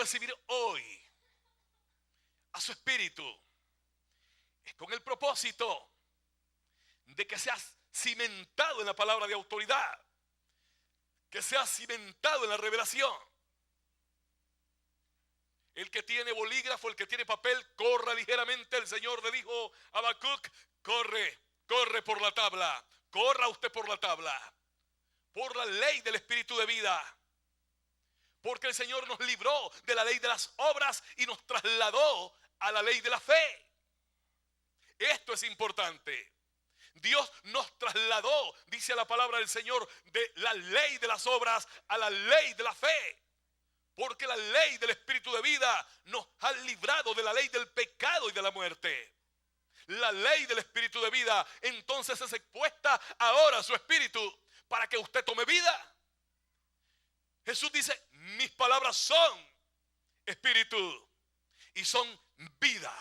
recibir hoy a su Espíritu es con el propósito de que seas cimentado en la palabra de autoridad, que seas cimentado en la revelación. El que tiene bolígrafo, el que tiene papel, corra ligeramente. El Señor le dijo a Habacuc: corre por la tabla, corra usted por la tabla, por la ley del Espíritu de vida. Porque el Señor nos libró de la ley de las obras y nos trasladó a la ley de la fe. Esto es importante. Dios nos trasladó, dice la palabra del Señor, de la ley de las obras a la ley de la fe. Porque la ley del Espíritu de vida nos ha librado de la ley del pecado y de la muerte. La ley del Espíritu de vida entonces es expuesta ahora a su Espíritu para que usted tome vida. Jesús dice: mis palabras son espíritu y son vida.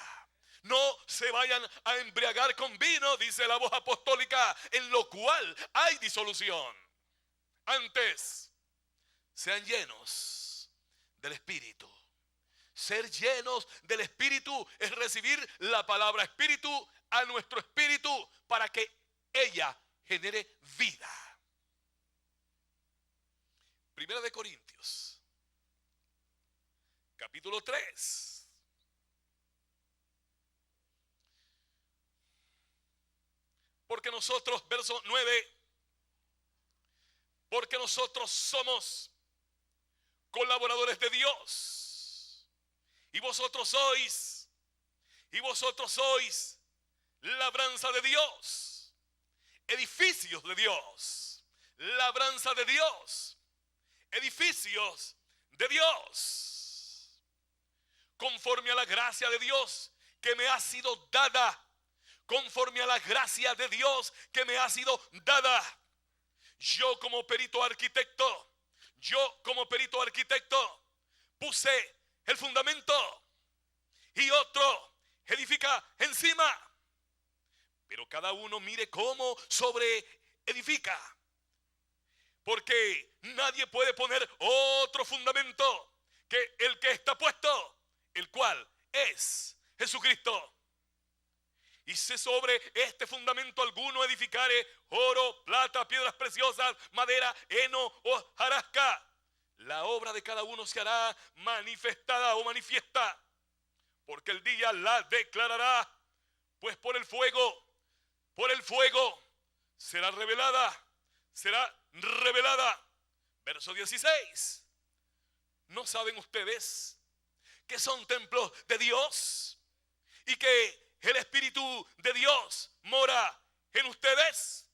No se vayan a embriagar con vino, dice la voz apostólica, en lo cual hay disolución. Antes, sean llenos del Espíritu. Ser llenos del Espíritu es recibir la palabra Espíritu a nuestro espíritu para que ella genere vida. Primera de Corintios, capítulo 3. Porque nosotros, verso 9, porque nosotros somos colaboradores de Dios, y vosotros sois labranza de Dios, edificios de Dios, labranza de Dios, edificios de Dios, conforme a la gracia de Dios que me ha sido dada, conforme a la gracia de Dios que me ha sido dada. Yo como perito arquitecto puse el fundamento y otro edifica encima. Pero cada uno mire cómo sobre edifica. Porque nadie puede poner otro fundamento que el que está puesto, el cual es Jesucristo. Y si sobre este fundamento alguno edificare oro, plata, piedras preciosas, madera, heno o hojarasca, la obra de cada uno se hará manifestada o manifiesta, porque el día la declarará, pues por el fuego será revelada. Verso 16. ¿No saben ustedes que son templos de Dios y que el Espíritu de Dios mora en ustedes?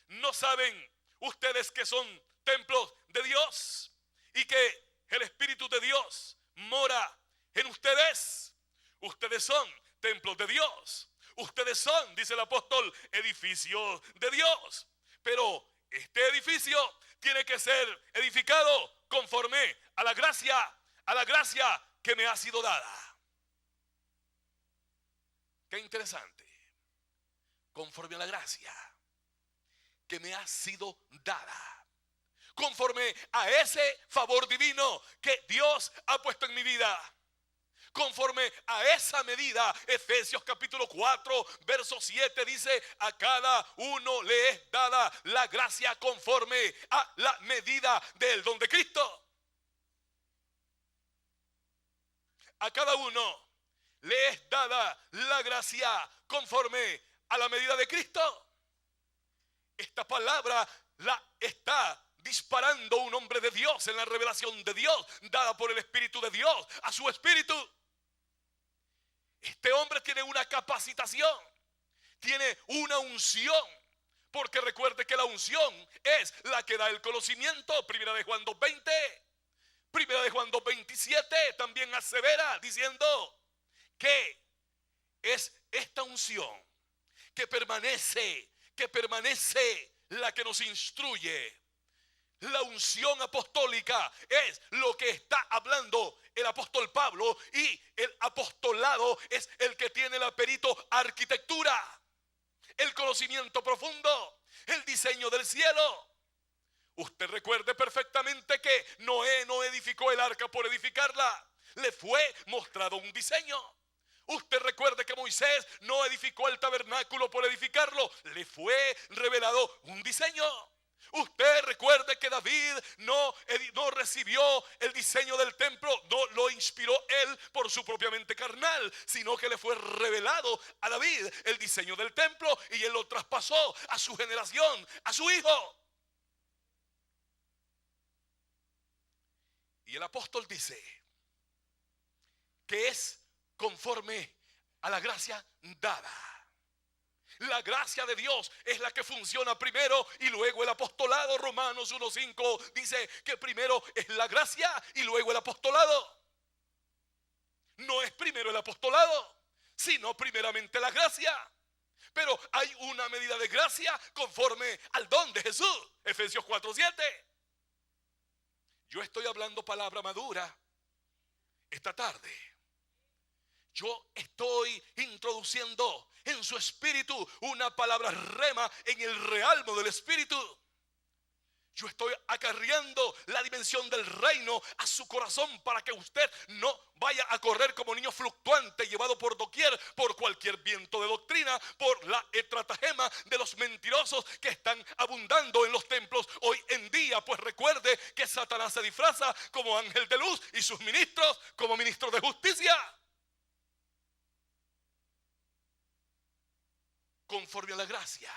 ¿No saben ustedes que son templos de Dios y que el Espíritu de Dios mora en ustedes? Ustedes son templos de Dios. Ustedes son, dice el apóstol, edificios de Dios. Pero este edificio tiene que ser edificado conforme a la gracia que me ha sido dada. Qué interesante. Conforme a la gracia que me ha sido dada, conforme a ese favor divino que Dios ha puesto en mi vida, conforme a esa medida. Efesios capítulo 4 verso 7 dice: a cada uno le es dada la gracia conforme a la medida del don de Cristo. A cada uno le es dada la gracia conforme a la medida de Cristo. Esta palabra la está disparando un hombre de Dios en la revelación de Dios, dada por el Espíritu de Dios a su espíritu. Este hombre tiene una capacitación, tiene una unción, porque recuerde que la unción es la que da el conocimiento. Primera de Juan 2:20, Primera de Juan 2:27 también asevera diciendo que es esta unción que permanece la que nos instruye. La unción apostólica es lo que está hablando el apóstol Pablo, y el apostolado es el que tiene la perito arquitectura, el conocimiento profundo, el diseño del cielo. Usted recuerde perfectamente que Noé no edificó el arca por edificarla. le fue mostrado un diseño. Usted recuerde que Moisés no edificó el tabernáculo por edificarlo, le fue revelado un diseño. Usted recuerde que David no recibió el diseño del templo, no lo inspiró él por su propia mente carnal, sino que le fue revelado a David el diseño del templo y él lo traspasó a su generación, a su hijo. Y el apóstol dice que es conforme a la gracia dada. La gracia de Dios es la que funciona primero y luego el apostolado. Romanos 1:5 dice que primero es la gracia y luego el apostolado. No es primero el apostolado, sino primeramente la gracia. Pero hay una medida de gracia conforme al don de Jesús. Efesios 4:7. Yo estoy hablando palabra madura esta tarde. Yo estoy introduciendo en su espíritu una palabra rema en el realmo del espíritu. Yo estoy acarreando la dimensión del reino a su corazón para que usted no vaya a correr como niño fluctuante, llevado por doquier, por cualquier viento de doctrina, por la estratagema de los mentirosos que están abundando en los templos hoy en día. Pues recuerde que Satanás se disfraza como ángel de luz y sus ministros como ministros de justicia. Conforme a la gracia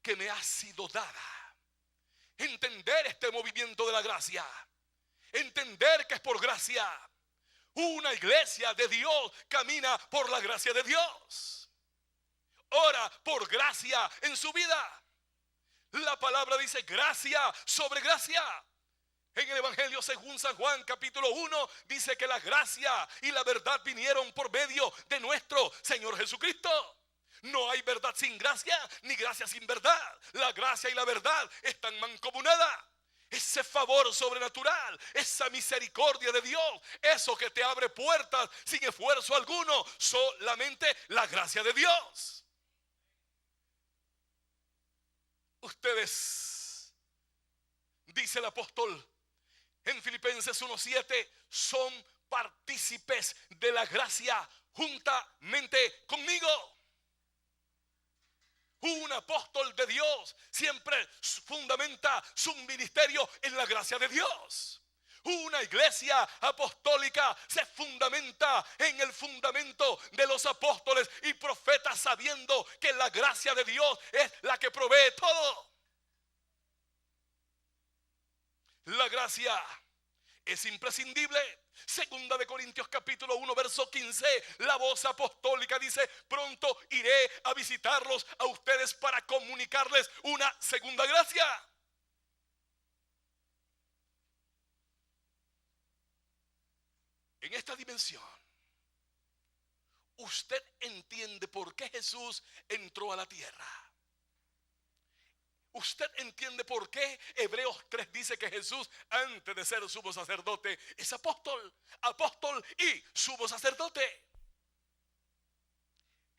que me ha sido dada. Entender este movimiento de la gracia. Entender que es por gracia. Una iglesia de Dios camina por la gracia de Dios. Ora por gracia en su vida. La palabra dice gracia sobre gracia. En el Evangelio según San Juan capítulo 1 dice que la gracia y la verdad vinieron por medio de nuestro Señor Jesucristo. No hay verdad sin gracia, ni gracia sin verdad. La gracia y la verdad están mancomunadas. Ese favor sobrenatural, esa misericordia de Dios, eso que te abre puertas sin esfuerzo alguno, solamente la gracia de Dios. Ustedes, dice el apóstol en Filipenses 1:7, son partícipes de la gracia juntamente conmigo. Un apóstol de Dios siempre fundamenta su ministerio en la gracia de Dios. Una iglesia apostólica se fundamenta en el fundamento de los apóstoles y profetas, sabiendo que la gracia de Dios es la que provee todo. La gracia es imprescindible. Segunda de Corintios capítulo 1 verso 15, la voz apostólica dice: pronto iré a visitarlos a ustedes para comunicarles una segunda gracia. En esta dimensión, usted entiende por qué Jesús entró a la tierra. Usted entiende por qué Hebreos 3 dice que Jesús, antes de ser sumo sacerdote, es apóstol y sumo sacerdote.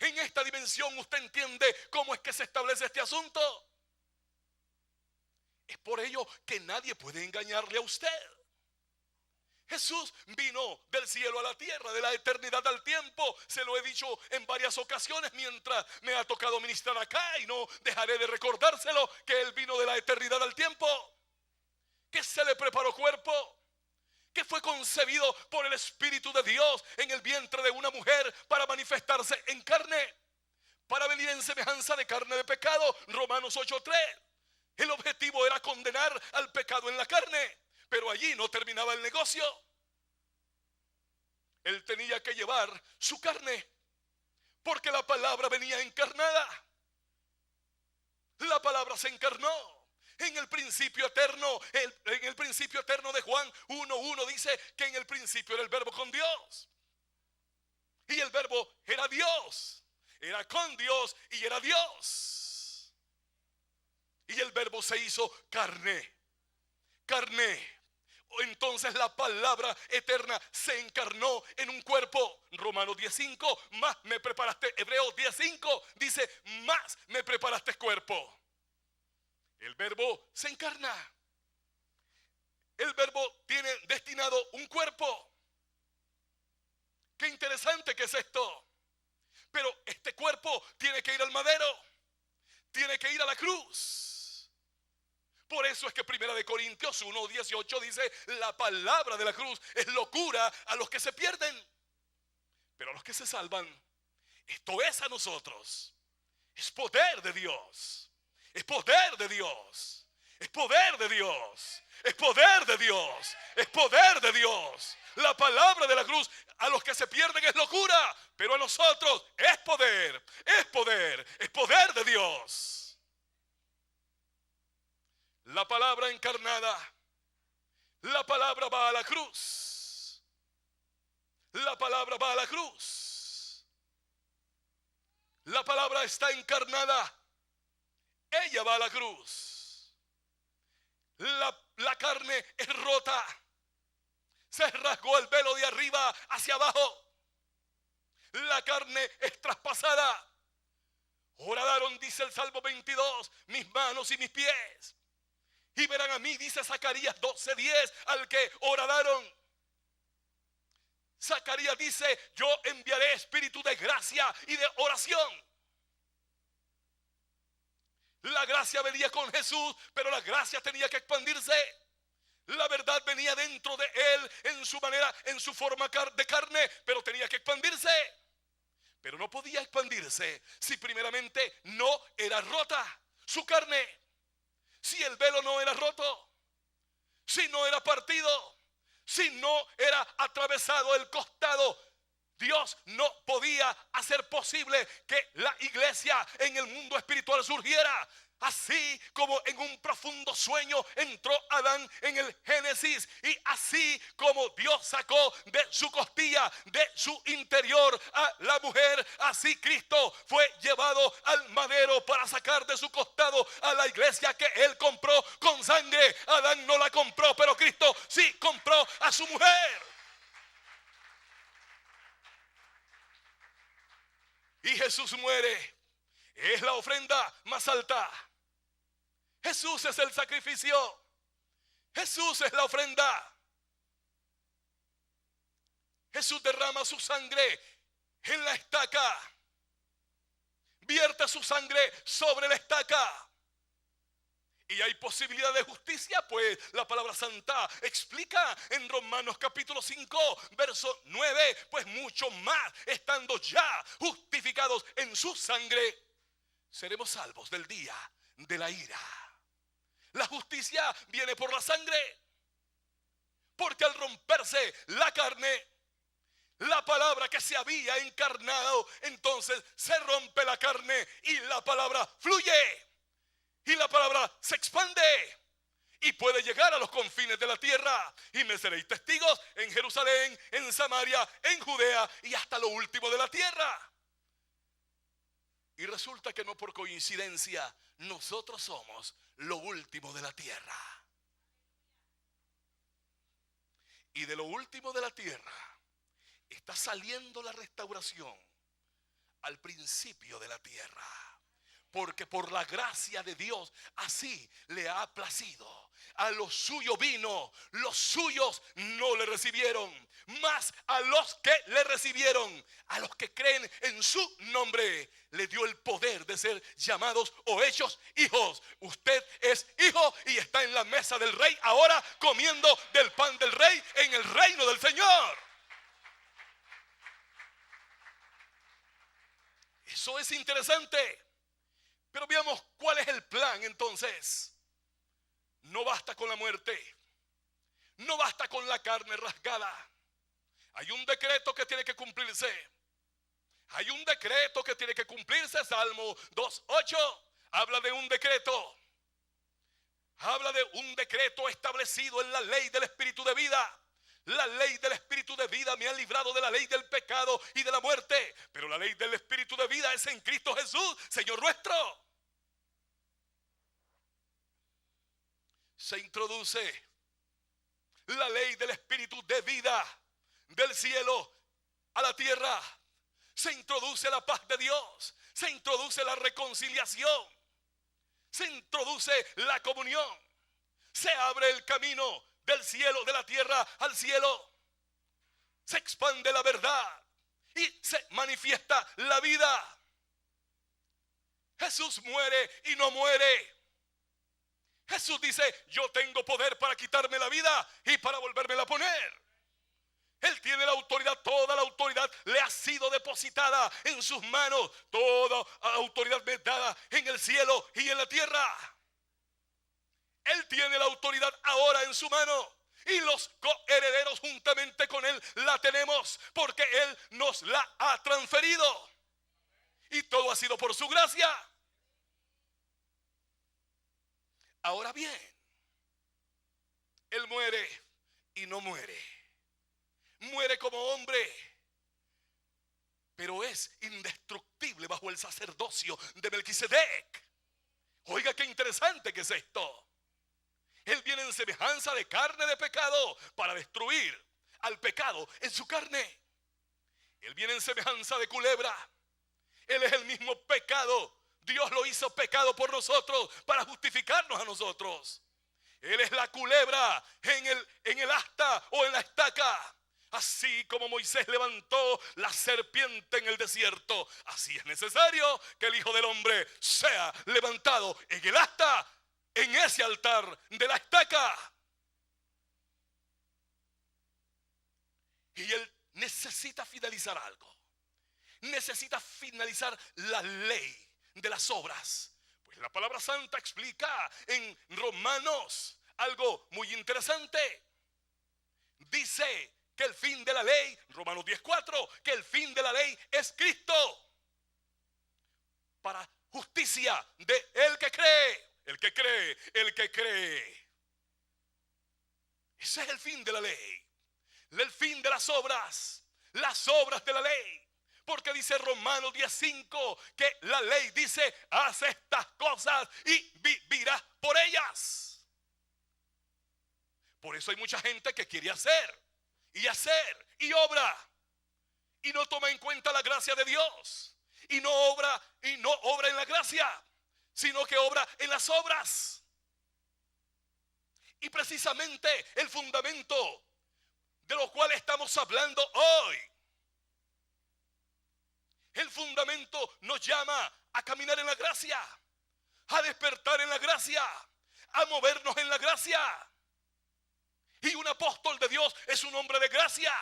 En esta dimensión usted entiende cómo es que se establece este asunto. Es por ello que nadie puede engañarle a usted. Jesús vino del cielo a la tierra, de la eternidad al tiempo. Se lo he dicho en varias ocasiones mientras me ha tocado ministrar acá, y no dejaré de recordárselo, que Él vino de la eternidad al tiempo, que se le preparó cuerpo, que fue concebido por el Espíritu de Dios en el vientre de una mujer para manifestarse en carne, para venir en semejanza de carne de pecado. Romanos 8:3. El objetivo era condenar al pecado en la carne. Pero allí no terminaba el negocio. Él tenía que llevar su carne, porque la palabra venía encarnada. La palabra se encarnó. En el principio eterno, en el principio eterno de Juan 1:1 dice que en el principio era el verbo con Dios. Y el verbo era Dios. Era con Dios y era Dios. Y el verbo se hizo carne. Entonces la palabra eterna se encarnó en un cuerpo. Romanos 10:5, más me preparaste. Hebreos 10:5 dice: más me preparaste cuerpo. El verbo se encarna. El verbo tiene destinado un cuerpo. Qué interesante que es esto. Pero este cuerpo tiene que ir al madero, tiene que ir a la cruz. Por eso es que 1 Corintios 1:18 dice: la palabra de la cruz es locura a los que se pierden, pero a los que se salvan, esto es a nosotros. Es poder de Dios. Es poder de Dios. Es poder de Dios. Es poder de Dios. Es poder de Dios. La palabra de la cruz a los que se pierden es locura, pero a nosotros es poder. Es poder. Es poder de Dios. La palabra encarnada. La palabra va a la cruz. La palabra va a la cruz. La palabra está encarnada. Ella va a la cruz. La carne es rota. Se rasgó el velo de arriba hacia abajo. La carne es traspasada. Horadaron, dice el Salmo 22, mis manos y mis pies. Y verán a mí, dice Zacarías 12:10, al que horadaron. Zacarías dice: yo enviaré espíritu de gracia y de oración. La gracia venía con Jesús, pero la gracia tenía que expandirse. La verdad venía dentro de él en su manera, en su forma de carne, pero tenía que expandirse. Pero no podía expandirse si primeramente no era rota su carne, si el velo no era roto, si no era partido, si no era atravesado el costado. Dios no podía hacer posible que la iglesia en el mundo espiritual surgiera. Así como en un profundo sueño entró Adán en el Génesis, y así como Dios sacó de su costilla, de su interior a la mujer, así Cristo fue llevado al madero para sacar de su costado a la iglesia que él compró con sangre. Adán no la compró, pero Cristo sí compró a su mujer. Y Jesús muere. Es la ofrenda más alta. Jesús es el sacrificio. Jesús es la ofrenda. Jesús derrama su sangre en la estaca. Vierte su sangre sobre la estaca. Y hay posibilidad de justicia, pues la palabra santa explica en Romanos capítulo 5, verso 9, pues mucho más, estando ya justificados en su sangre, seremos salvos del día de la ira. La justicia viene por la sangre, porque al romperse la carne, la palabra que se había encarnado, entonces se rompe la carne y la palabra fluye. Y la palabra se expande y puede llegar a los confines de la tierra. Y me seréis testigos en Jerusalén, en Samaria, en Judea y hasta lo último de la tierra. Y resulta que no por coincidencia nosotros somos lo último de la tierra. Y de lo último de la tierra está saliendo la restauración al principio de la tierra. Porque por la gracia de Dios así le ha placido. A los suyos vino, los suyos no le recibieron. Mas a los que le recibieron, a los que creen en su nombre, le dio el poder de ser llamados o hechos hijos. Usted es hijo y está en la mesa del rey ahora, comiendo del pan del rey en el reino del Señor. Eso es interesante. Pero veamos cuál es el plan entonces. No basta con la muerte. No basta con la carne rasgada. Hay un decreto que tiene que cumplirse. Hay un decreto que tiene que cumplirse. Salmo 2:8 habla de un decreto. Habla de un decreto establecido en la ley del espíritu de vida. La ley del espíritu de vida me ha librado de la ley del pecado y de la muerte. Pero la ley del espíritu de vida es en Cristo Jesús, Señor nuestro. Se introduce la ley del espíritu de vida del cielo a la tierra. Se introduce la paz de Dios. Se introduce la reconciliación. Se introduce la comunión. Se abre el camino del cielo, de la tierra al cielo. Se expande la verdad. y se manifiesta la vida. Jesús muere y no muere. Jesús dice: yo tengo poder para quitarme la vida y para volvérmela a poner. Él tiene la autoridad, toda la autoridad le ha sido depositada en sus manos. Toda autoridad me dada en el cielo y en la tierra. Él tiene la autoridad ahora en su mano. Y los coherederos juntamente con Él la tenemos, porque Él nos la ha transferido. Y todo ha sido por su gracia. Ahora bien, Él muere y no muere. Muere como hombre, pero es indestructible bajo el sacerdocio de Melquisedec. Oiga, qué interesante que es esto. Él viene en semejanza de carne de pecado para destruir al pecado en su carne. Él viene en semejanza de culebra. Él es el mismo pecado. Dios lo hizo pecado por nosotros para justificarnos a nosotros. Él es la culebra en el asta o en la estaca. Así como Moisés levantó la serpiente en el desierto, así es necesario que el Hijo del Hombre sea levantado en el asta, en ese altar de la estaca. Y Él necesita finalizar algo. Necesita finalizar la ley de las obras. Pues la palabra santa explica en Romanos algo muy interesante. Dice que el fin de la ley, Romanos 10:4, que el fin de la ley es Cristo, para justicia de el que cree. El que cree, el que cree. Ese es el fin de la ley. El fin de las obras de la ley. Porque dice Romanos 10:5 que la ley dice: haz estas cosas y vivirás por ellas. Por eso hay mucha gente que quiere hacer y obra y no toma en cuenta la gracia de Dios, y no obra en la gracia, sino que obra en las obras. Y precisamente el fundamento de lo cual estamos hablando hoy, el fundamento nos llama a caminar en la gracia, a despertar en la gracia, a movernos en la gracia. Y un apóstol de Dios es un hombre de gracia.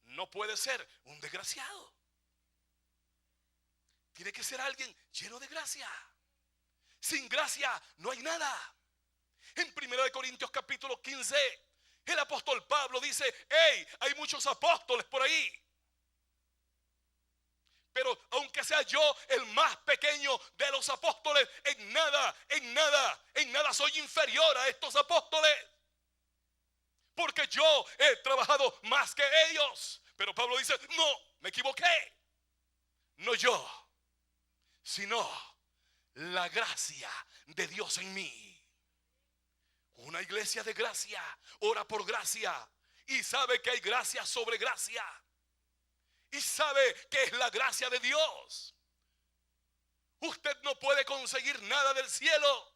No puede ser un desgraciado. Tiene que ser alguien lleno de gracia. Sin gracia no hay nada. En 1 Corintios capítulo 15, el apóstol Pablo dice: hey, hay muchos apóstoles por ahí, pero aunque sea yo el más pequeño de los apóstoles, en nada soy inferior a estos apóstoles, porque yo he trabajado más que ellos. Pero Pablo dice: no, me equivoqué. No yo, sino la gracia de Dios en mí. Una iglesia de gracia ora por gracia y sabe que hay gracia sobre gracia, y sabe que es la gracia de Dios. Usted no puede conseguir nada del cielo.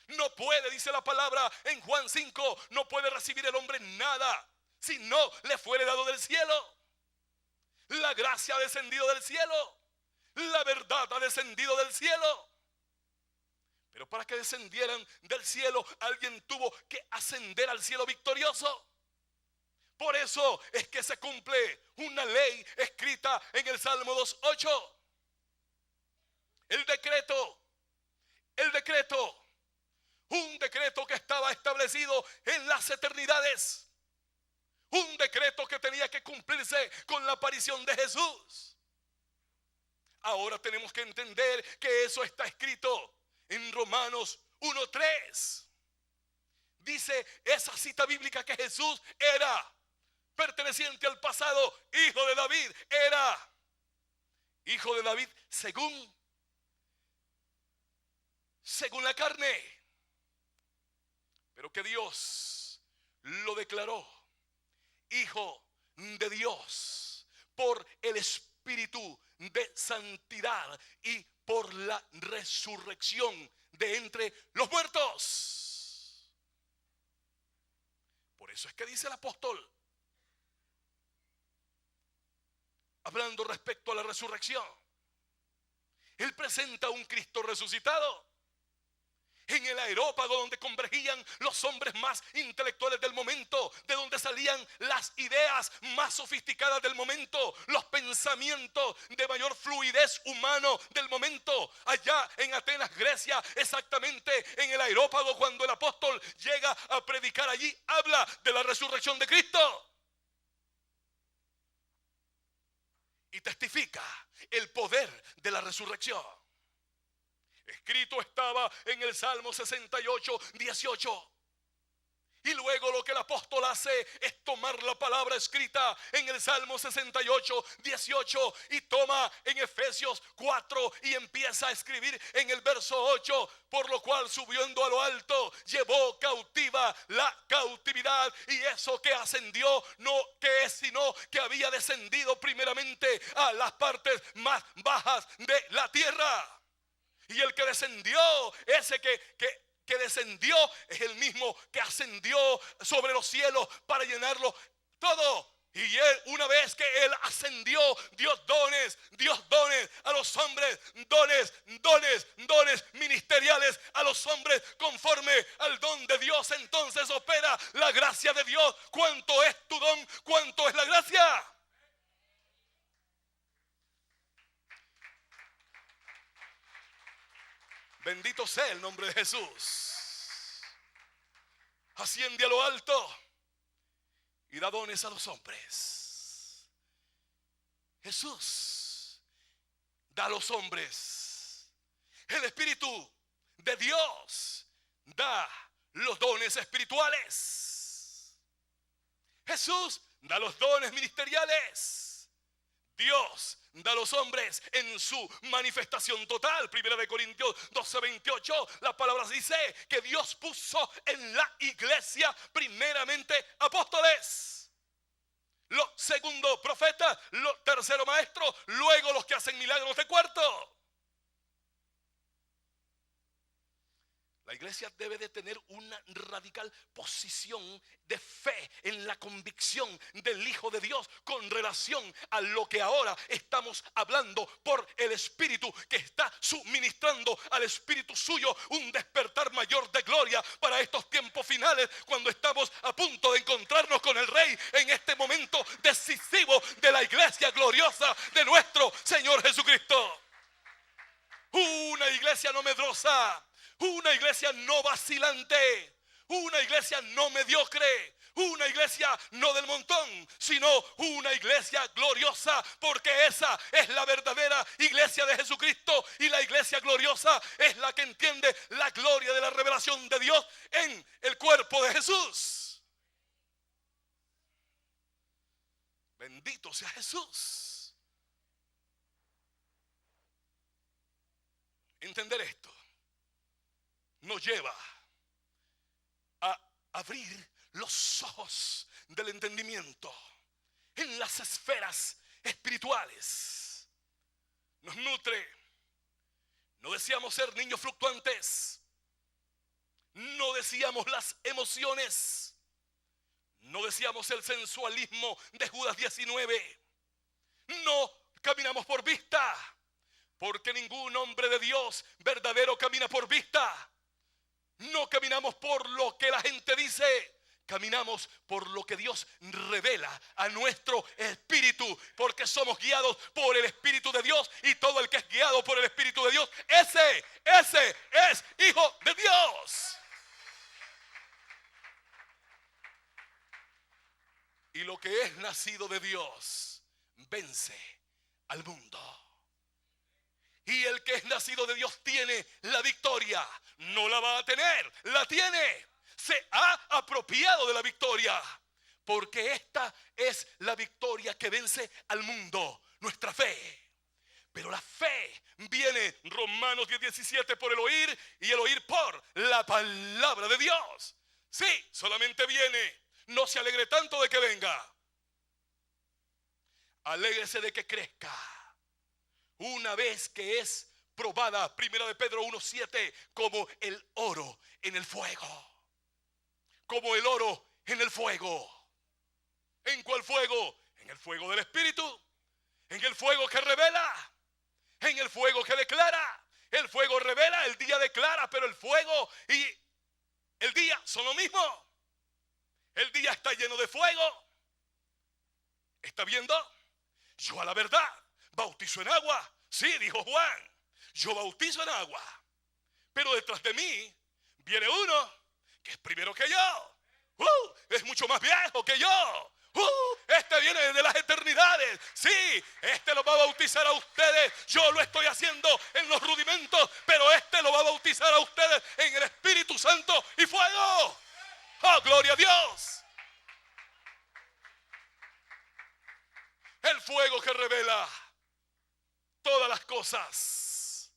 No puede, dice la palabra en Juan 5, no puede recibir el hombre nada si no le fuere dado del cielo. La gracia ha descendido del cielo. La verdad ha descendido del cielo. Pero para que descendieran del cielo, alguien tuvo que ascender al cielo victorioso. Por eso es que se cumple una ley escrita en el Salmo 2:8. El decreto, un decreto que estaba establecido en las eternidades. Un decreto que tenía que cumplirse con la aparición de Jesús. Ahora tenemos que entender que eso está escrito en Romanos 1:3. Dice esa cita bíblica que Jesús era perteneciente al pasado, hijo de David, era hijo de David según la carne, pero que Dios lo declaró hijo de Dios por el Espíritu de santidad y por la resurrección de entre los muertos. Por eso es que dice el apóstol: hablando respecto a la resurrección. Él presenta un Cristo resucitado en el aerópago donde convergían los hombres más intelectuales del momento, de donde salían las ideas más sofisticadas del momento, los pensamientos de mayor fluidez humano del momento. Allá en Atenas, Grecia, exactamente en el aerópago, cuando el apóstol llega a predicar allí, habla de la resurrección de Cristo y testifica el poder de la resurrección. Escrito estaba en el Salmo 68, 18. Y luego lo que el apóstol hace es tomar la palabra escrita en el Salmo 68, 18 y toma en Efesios 4 y empieza a escribir en el verso 8, por lo cual subiendo a lo alto llevó cautiva la cautividad, y eso que ascendió no que es sino que había descendido primeramente a las partes más bajas de la tierra. Y el que descendió, ese que descendió es el mismo que ascendió sobre los cielos para llenarlo todo. Y él, una vez que él ascendió, dio dones a los hombres, dones ministeriales a los hombres conforme al don de Dios. Entonces opera la gracia de Dios. ¿Cuánto es tu don? ¿Cuánto es la gracia? Bendito sea el nombre de Jesús. Asciende a lo alto y da dones a los hombres. Jesús da a los hombres. El Espíritu de Dios da los dones espirituales. Jesús da los dones ministeriales. Dios da a los hombres en su manifestación total. Primera de Corintios 12, 28. La palabra dice que Dios puso en la iglesia primeramente apóstoles, lo segundo profetas, lo tercero maestros, luego los que hacen milagros de cuarto. La iglesia debe de tener una radical posición de fe en la convicción del Hijo de Dios con relación a lo que ahora estamos hablando por el Espíritu, que está suministrando al Espíritu suyo un despertar mayor de gloria para estos tiempos finales, cuando estamos a punto de encontrarnos con el Rey en este momento decisivo de la iglesia gloriosa de nuestro Señor Jesucristo. Una iglesia no medrosa, una iglesia no vacilante, una iglesia no mediocre, una iglesia no del montón, sino una iglesia gloriosa, porque esa es la verdadera iglesia de Jesucristo. Y la iglesia gloriosa es la que entiende la gloria de la revelación de Dios en el cuerpo de Jesús. Bendito sea Jesús. Entender esto nos lleva a abrir los ojos del entendimiento en las esferas espirituales. Nos nutre. No deseamos ser niños fluctuantes. No deseamos las emociones. No deseamos el sensualismo de Judas 19. No caminamos por vista, porque ningún hombre de Dios verdadero camina por vista. No caminamos por lo que la gente dice, caminamos por lo que Dios revela a nuestro espíritu, porque somos guiados por el Espíritu de Dios, y todo el que es guiado por el Espíritu de Dios, ese es hijo de Dios. Y lo que es nacido de Dios vence al mundo. Y el que es nacido de Dios tiene la victoria. No la va a tener, la tiene. Se ha apropiado de la victoria, porque esta es la victoria que vence al mundo, nuestra fe. Pero la fe viene, Romanos 10:17, por el oír, y el oír por la palabra de Dios. Sí, solamente viene. No se alegre tanto de que venga. Alégrese de que crezca. Una vez que es probada, primera de Pedro 1:7, como el oro en el fuego. Como el oro en el fuego. ¿En cuál fuego? En el fuego del Espíritu. En el fuego que revela, en el fuego que declara. El fuego revela, el día declara, pero el fuego y el día son lo mismo. El día está lleno de fuego. ¿Está viendo? Yo a la verdad bautizo en agua. Sí, dijo Juan, yo bautizo en agua. Pero detrás de mí viene uno que es primero que yo. Es mucho más viejo que yo. Este viene de las eternidades. Sí, este lo va a bautizar a ustedes. Yo lo estoy haciendo en los rudimentos, pero este lo va a bautizar a ustedes en el Espíritu Santo y fuego. ¡Oh, gloria a Dios! El fuego que revela todas las cosas.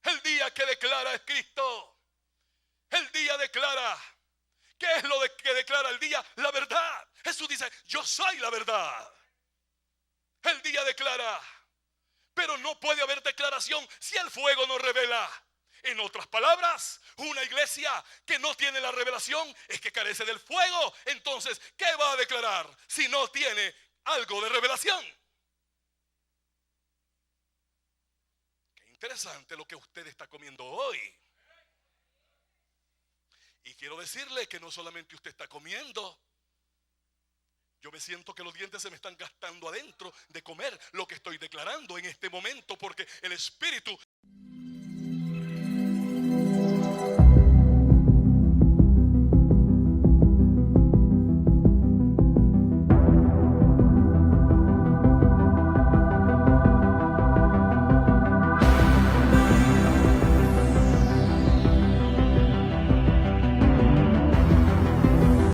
El día que declara es Cristo. El día declara. ¿Qué es lo que declara el día? La verdad. Jesús dice, yo soy la verdad. El día declara. Pero no puede haber declaración si el fuego no revela. En otras palabras, una iglesia que no tiene la revelación es que carece del fuego. Entonces, ¿qué va a declarar si no tiene algo de revelación? Qué interesante lo que usted está comiendo hoy. Y quiero decirle que no solamente usted está comiendo. Yo me siento que los dientes se me están gastando adentro de comer lo que estoy declarando en este momento, porque el Espíritu